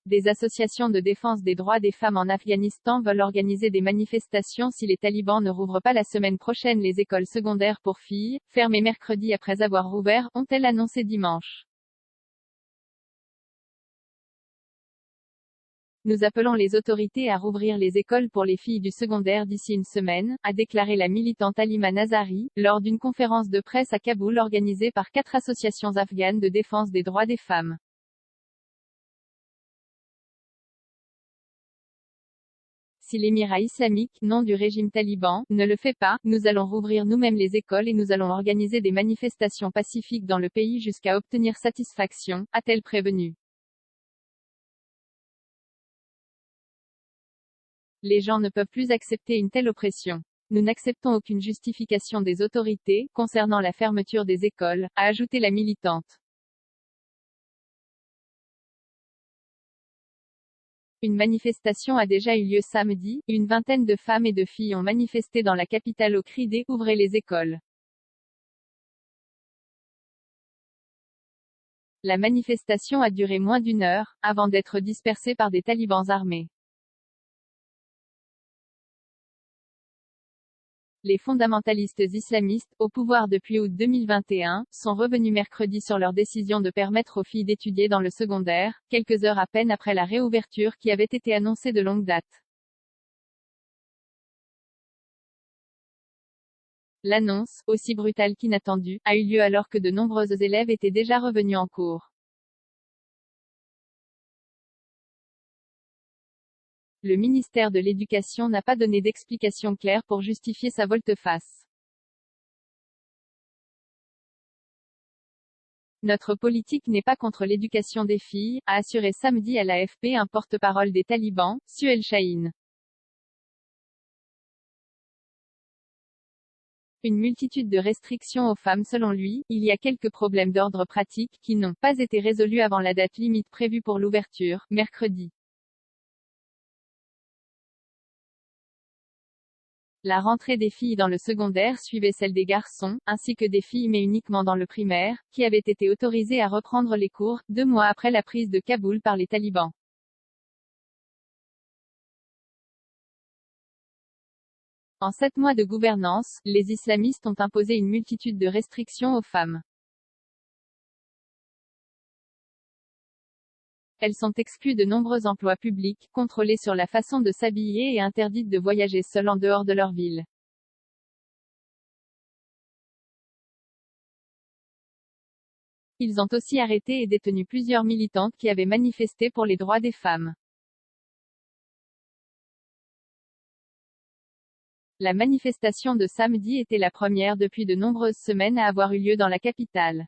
Des associations de défense des droits des femmes en Afghanistan veulent organiser des manifestations si les talibans ne rouvrent pas la semaine prochaine les écoles secondaires pour filles, fermées mercredi après avoir rouvert, ont-elles annoncé dimanche. Nous appelons les autorités à rouvrir les écoles pour les filles du secondaire d'ici une semaine, a déclaré la militante Halima Nazari, lors d'une conférence de presse à Kaboul organisée par 4 associations afghanes de défense des droits des femmes. Si l'émirat islamique, nom du régime taliban, ne le fait pas, nous allons rouvrir nous-mêmes les écoles et nous allons organiser des manifestations pacifiques dans le pays jusqu'à obtenir satisfaction, a-t-elle prévenu. Les gens ne peuvent plus accepter une telle oppression. Nous n'acceptons aucune justification des autorités, concernant la fermeture des écoles, a ajouté la militante. Une manifestation a déjà eu lieu samedi, une vingtaine de femmes et de filles ont manifesté dans la capitale au cri d'« Ouvrez les écoles ». La manifestation a duré moins d'1 heure, avant d'être dispersée par des talibans armés. Les fondamentalistes islamistes, au pouvoir depuis août 2021, sont revenus mercredi sur leur décision de permettre aux filles d'étudier dans le secondaire, quelques heures à peine après la réouverture qui avait été annoncée de longue date. L'annonce, aussi brutale qu'inattendue, a eu lieu alors que de nombreux élèves étaient déjà revenus en cours. Le ministère de l'Éducation n'a pas donné d'explication claire pour justifier sa volte-face. Notre politique n'est pas contre l'éducation des filles, a assuré samedi à l'AFP un porte-parole des talibans, Suhail Shaheen. Une multitude de restrictions aux femmes selon lui, il y a quelques problèmes d'ordre pratique, qui n'ont pas été résolus avant la date limite prévue pour l'ouverture, mercredi. La rentrée des filles dans le secondaire suivait celle des garçons, ainsi que des filles mais uniquement dans le primaire, qui avaient été autorisées à reprendre les cours, 2 mois après la prise de Kaboul par les talibans. En 7 mois de gouvernance, les islamistes ont imposé une multitude de restrictions aux femmes. Elles sont exclues de nombreux emplois publics, contrôlées sur la façon de s'habiller et interdites de voyager seules en dehors de leur ville. Ils ont aussi arrêté et détenu plusieurs militantes qui avaient manifesté pour les droits des femmes. La manifestation de samedi était la première depuis de nombreuses semaines à avoir eu lieu dans la capitale.